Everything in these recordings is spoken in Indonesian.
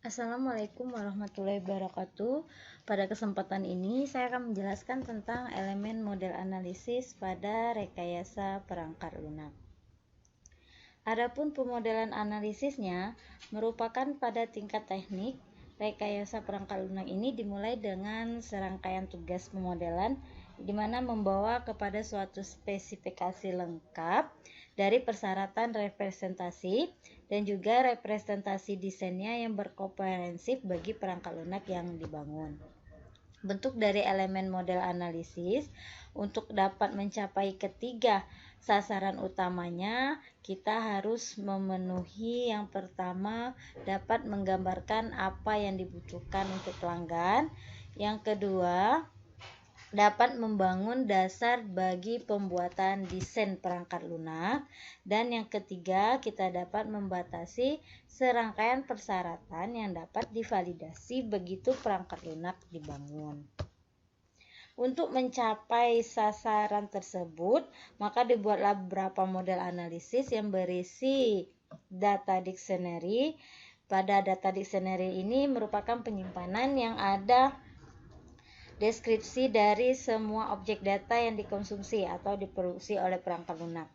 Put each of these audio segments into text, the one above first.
Assalamualaikum warahmatullahi wabarakatuh. Pada kesempatan ini saya akan menjelaskan tentang elemen model analisis pada rekayasa perangkat lunak. Adapun pemodelan analisisnya merupakan pada tingkat teknik. Rekayasa perangkat lunak ini dimulai dengan serangkaian tugas pemodelan di mana membawa kepada suatu spesifikasi lengkap dari persyaratan representasi dan juga representasi desainnya yang berkomprehensif bagi perangkat lunak yang dibangun. Bentuk dari elemen model analisis untuk dapat mencapai ketiga sasaran utamanya, kita harus memenuhi yang pertama dapat menggambarkan apa yang dibutuhkan untuk pelanggan. Yang kedua, dapat membangun dasar bagi pembuatan desain perangkat lunak, dan yang ketiga kita dapat membatasi serangkaian persyaratan yang dapat divalidasi begitu perangkat lunak dibangun. Untuk mencapai sasaran tersebut, maka dibuatlah beberapa model analisis yang berisi data dictionary. Pada data dictionary ini merupakan penyimpanan yang ada deskripsi dari semua objek data yang dikonsumsi atau diproduksi oleh perangkat lunak.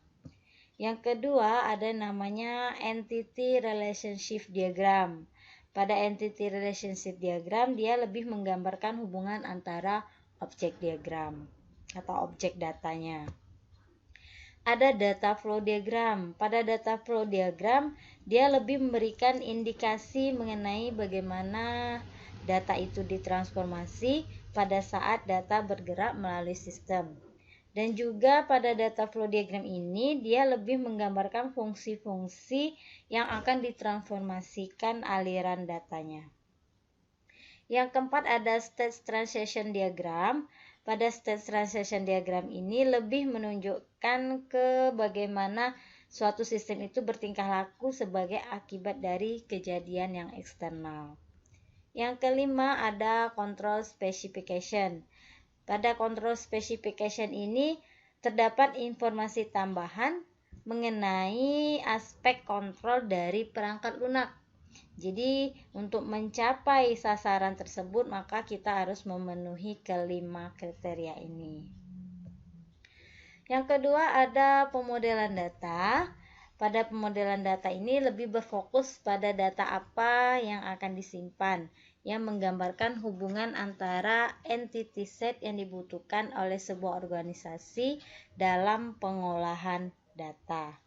Yang kedua ada namanya entity relationship diagram. Pada entity relationship diagram dia lebih menggambarkan hubungan antara objek diagram atau objek datanya. Ada data flow diagram. Pada data flow diagram dia lebih memberikan indikasi mengenai bagaimana data itu ditransformasi pada saat data bergerak melalui sistem. Dan juga pada data flow diagram ini dia lebih menggambarkan fungsi-fungsi yang akan ditransformasikan aliran datanya. Yang keempat ada state transition diagram. Pada state transition diagram ini lebih menunjukkan ke bagaimana suatu sistem itu bertingkah laku sebagai akibat dari kejadian yang eksternal. Yang kelima ada control specification. Pada control specification ini terdapat informasi tambahan mengenai aspek kontrol dari perangkat lunak. Jadi untuk mencapai sasaran tersebut maka kita harus memenuhi kelima kriteria ini. Yang kedua ada pemodelan data. Pada pemodelan data ini lebih berfokus pada data apa yang akan disimpan, yang menggambarkan hubungan antara entity set yang dibutuhkan oleh sebuah organisasi dalam pengolahan data.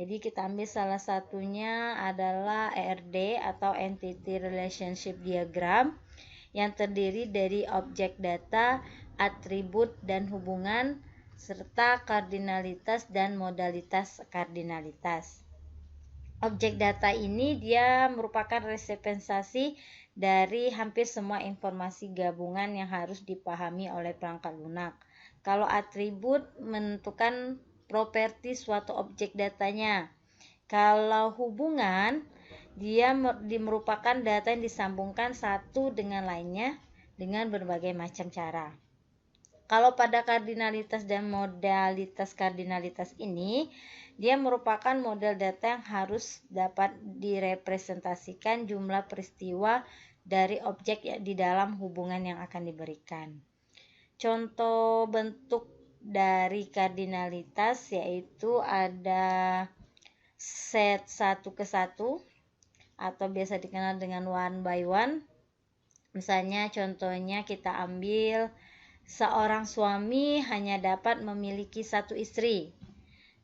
Jadi kita ambil salah satunya adalah ERD atau Entity Relationship Diagram yang terdiri dari objek data, atribut dan hubungan, serta kardinalitas dan modalitas kardinalitas. Objek data ini dia merupakan representasi dari hampir semua informasi gabungan yang harus dipahami oleh perangkat lunak. Kalau atribut menentukan properti suatu objek datanya. Kalau hubungan, dia merupakan data yang disambungkan satu dengan lainnya dengan berbagai macam cara. Kalau pada kardinalitas dan modalitas kardinalitas ini, dia merupakan model data yang harus dapat direpresentasikan jumlah peristiwa dari objek di dalam hubungan yang akan diberikan. Contoh bentuk dari kardinalitas yaitu ada set 1 ke 1 atau biasa dikenal dengan one by one. Misalnya contohnya kita ambil seorang suami hanya dapat memiliki satu istri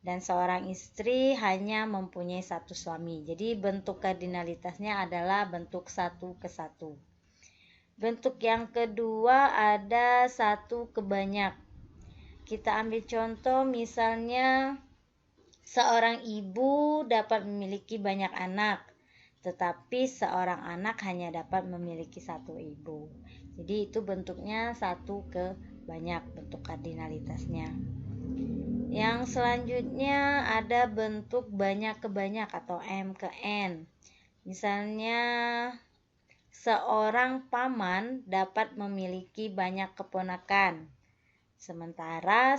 dan seorang istri hanya mempunyai satu suami. Jadi bentuk kardinalitasnya adalah bentuk 1 ke 1. Bentuk yang kedua ada 1 ke banyak. Kita ambil contoh misalnya seorang ibu dapat memiliki banyak anak, tetapi seorang anak hanya dapat memiliki satu ibu. Jadi itu bentuknya 1 ke banyak, bentuk kardinalitasnya. Yang selanjutnya ada bentuk banyak ke banyak atau M ke N. Misalnya seorang paman dapat memiliki banyak keponakan. Sementara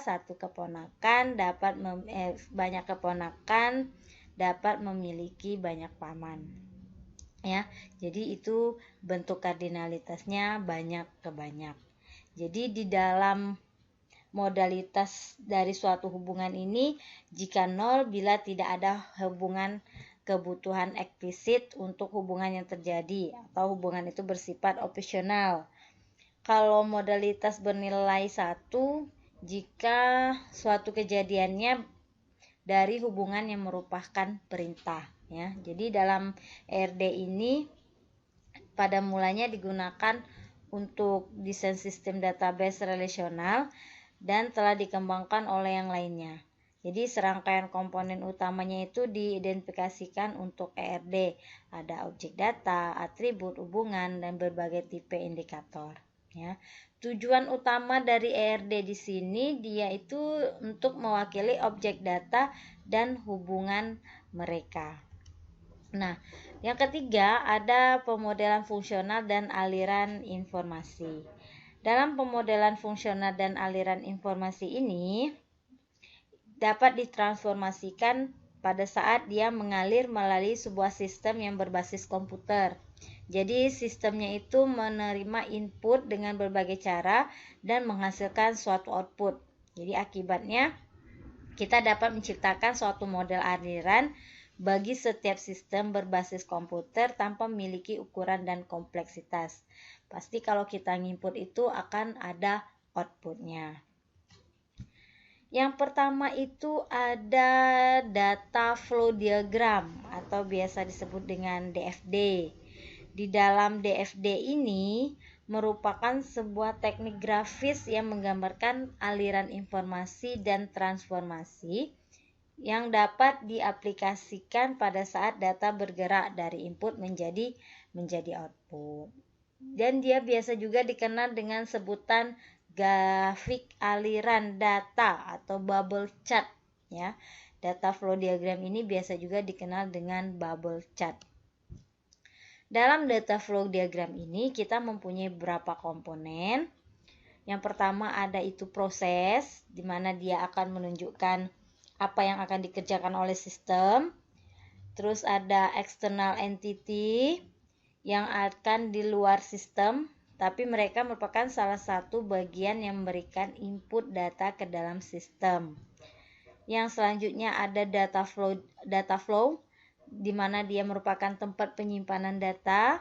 banyak keponakan dapat memiliki banyak paman. ya. Jadi itu bentuk kardinalitasnya banyak ke banyak. Jadi di dalam modalitas dari suatu hubungan ini, jika nol bila tidak ada hubungan kebutuhan eksplisit untuk hubungan yang terjadi atau hubungan itu bersifat opsional. Kalau modalitas bernilai 1 jika suatu kejadiannya dari hubungan yang merupakan perintah, ya. Jadi dalam ERD ini pada mulanya digunakan untuk desain sistem database relasional dan telah dikembangkan oleh yang lainnya. Jadi serangkaian komponen utamanya itu diidentifikasikan untuk ERD. Ada objek data, atribut, hubungan, dan berbagai tipe indikator. Ya. Tujuan utama dari ERD di sini dia itu untuk mewakili objek data dan hubungan mereka. Nah, yang ketiga ada pemodelan fungsional dan aliran informasi. Dalam pemodelan fungsional dan aliran informasi ini dapat ditransformasikan pada saat dia mengalir melalui sebuah sistem yang berbasis komputer. Jadi sistemnya itu menerima input dengan berbagai cara dan menghasilkan suatu output. Jadi akibatnya kita dapat menciptakan suatu model aliran bagi setiap sistem berbasis komputer tanpa memiliki ukuran dan kompleksitas. Pasti kalau kita nginput itu akan ada outputnya. Yang pertama itu ada data flow diagram atau biasa disebut dengan DFD. Di dalam DFD ini merupakan sebuah teknik grafis yang menggambarkan aliran informasi dan transformasi yang dapat diaplikasikan pada saat data bergerak dari input menjadi output. Dan dia biasa juga dikenal dengan sebutan grafik aliran data atau bubble chart, ya. Data flow diagram ini biasa juga dikenal dengan bubble chart. Dalam data flow diagram ini kita mempunyai beberapa komponen. Yang pertama ada itu proses, di mana dia akan menunjukkan apa yang akan dikerjakan oleh sistem. Terus ada external entity yang akan di luar sistem, tapi mereka merupakan salah satu bagian yang memberikan input data ke dalam sistem. Yang selanjutnya ada data flow di mana dia merupakan tempat penyimpanan data.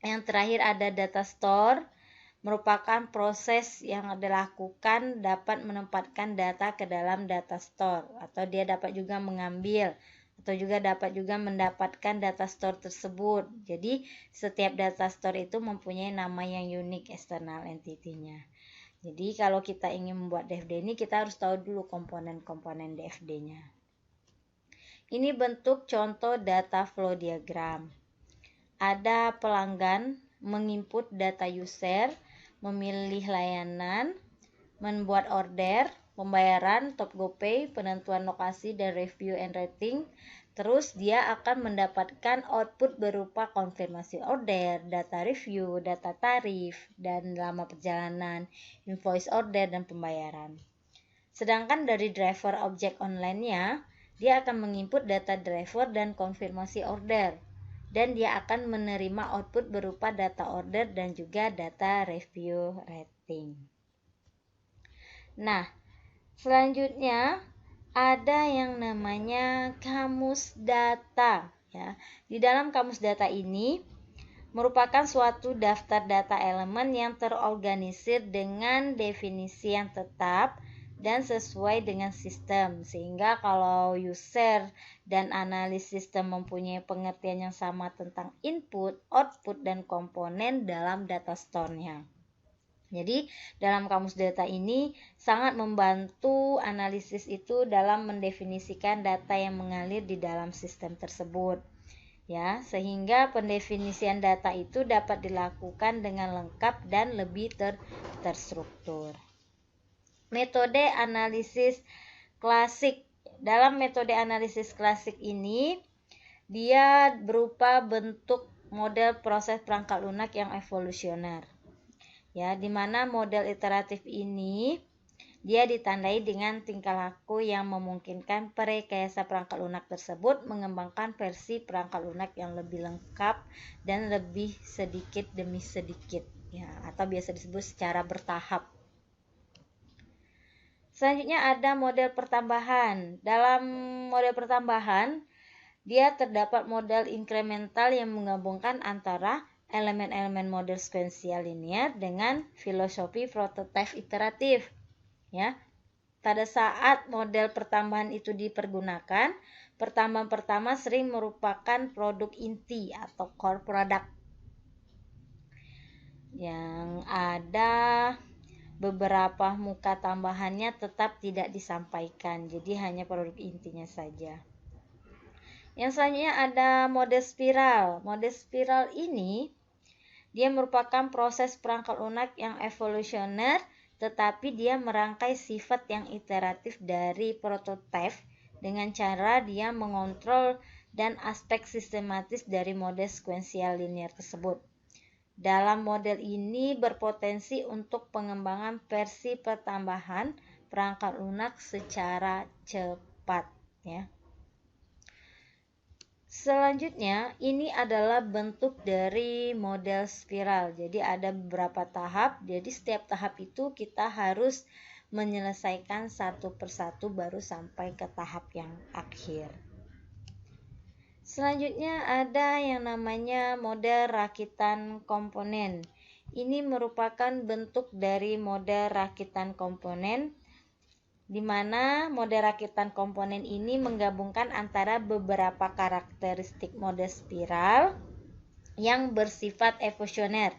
Yang terakhir ada data store, merupakan proses yang dilakukan dapat menempatkan data ke dalam data store, atau dia dapat juga mengambil atau juga dapat juga mendapatkan data store tersebut. Jadi setiap data store itu mempunyai nama yang unik external entity-nya. Jadi kalau kita ingin membuat DFD ini kita harus tahu dulu komponen-komponen DFD-nya. Ini bentuk contoh data flow diagram. Ada pelanggan menginput data user, memilih layanan, membuat order, pembayaran, top GoPay, penentuan lokasi, dan review and rating. Terus dia akan mendapatkan output berupa konfirmasi order, data review, data tarif, dan lama perjalanan, invoice order, dan pembayaran. Sedangkan dari driver objek online-nya, dia akan menginput data driver dan konfirmasi order. Dan dia akan menerima output berupa data order dan juga data review rating. Nah, selanjutnya ada yang namanya kamus data, ya. Di dalam kamus data ini merupakan suatu daftar data elemen yang terorganisir dengan definisi yang tetap dan sesuai dengan sistem, sehingga kalau user dan analis sistem mempunyai pengertian yang sama tentang input, output, dan komponen dalam data store-nya. Jadi dalam kamus data ini sangat membantu analisis itu dalam mendefinisikan data yang mengalir di dalam sistem tersebut, ya, sehingga pendefinisian data itu dapat dilakukan dengan lengkap dan lebih terstruktur. Metode analisis klasik. Dalam metode analisis klasik ini dia berupa bentuk model proses perangkat lunak yang evolusioner. Ya, di mana model iteratif ini Dia ditandai dengan tingkah laku yang memungkinkan perekayasa perangkat lunak tersebut mengembangkan versi perangkat lunak yang lebih lengkap dan lebih sedikit demi sedikit, ya, atau biasa disebut secara bertahap. Selanjutnya ada model pertambahan. Dalam model pertambahan, dia terdapat model inkremental yang menggabungkan antara elemen-elemen model sekuensial linear dengan filosofi prototipe iteratif. Ya, pada saat model pertambahan itu dipergunakan, pertambahan pertama sering merupakan produk inti atau core product yang ada beberapa muka tambahannya tetap tidak disampaikan, jadi hanya produk intinya saja. Yang selanjutnya ada model spiral. Model spiral ini dia merupakan proses perangkat lunak yang evolusioner, tetapi dia merangkai sifat yang iteratif dari prototipe dengan cara dia mengontrol dan aspek sistematis dari model sekuensial linear tersebut. Dalam model ini berpotensi untuk pengembangan versi pertambahan perangkat lunak secara cepat, ya. Selanjutnya, ini adalah bentuk dari model spiral. Jadi ada beberapa tahap. Jadi setiap tahap itu kita harus menyelesaikan satu persatu baru sampai ke tahap yang akhir. Selanjutnya ada yang namanya model rakitan komponen. Ini merupakan bentuk dari model rakitan komponen, di mana model rakitan komponen ini menggabungkan antara beberapa karakteristik model spiral yang bersifat evolusioner,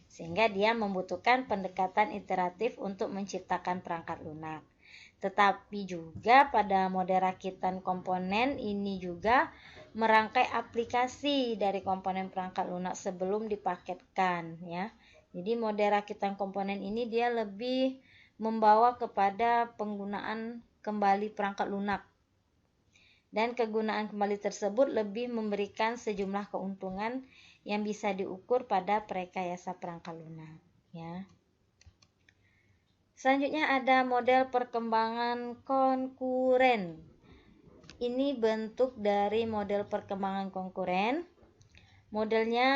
sehingga dia membutuhkan pendekatan iteratif untuk menciptakan perangkat lunak. Tetapi juga pada model rakitan komponen ini juga merangkai aplikasi dari komponen perangkat lunak sebelum dipaketkan, ya. Jadi model rakitan komponen ini dia lebih membawa kepada penggunaan kembali perangkat lunak. Dan kegunaan kembali tersebut lebih memberikan sejumlah keuntungan yang bisa diukur pada perekayasa perangkat lunak, ya. Selanjutnya ada model perkembangan konkuren. Ini bentuk dari model perkembangan konkuren. Modelnya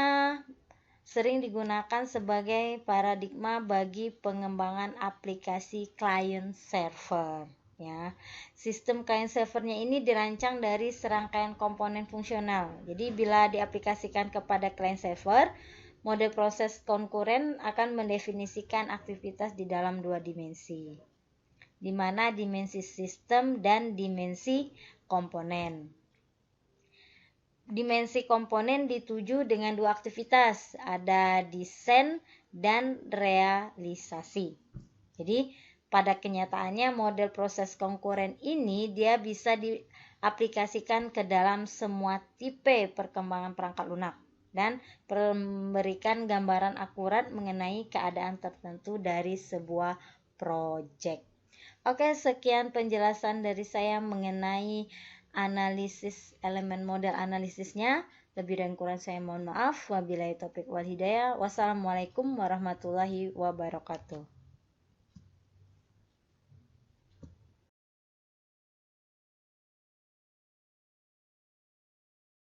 sering digunakan sebagai paradigma bagi pengembangan aplikasi client server, ya. Sistem client servernya ini dirancang dari serangkaian komponen fungsional. Jadi bila diaplikasikan kepada client server, model proses konkuren akan mendefinisikan aktivitas di dalam dua dimensi, di mana dimensi sistem dan dimensi komponen. Dimensi komponen dituju dengan dua aktivitas, ada desain dan realisasi. Jadi pada kenyataannya model proses konkuren ini dia bisa diaplikasikan ke dalam semua tipe perkembangan perangkat lunak dan memberikan gambaran akurat mengenai keadaan tertentu dari sebuah proyek. Oke, sekian penjelasan dari saya mengenai analisis elemen model analisisnya. Lebih dan kurang saya mohon maaf. Wabillahi taufiq wal hidayah. Wassalamualaikum warahmatullahi wabarakatuh.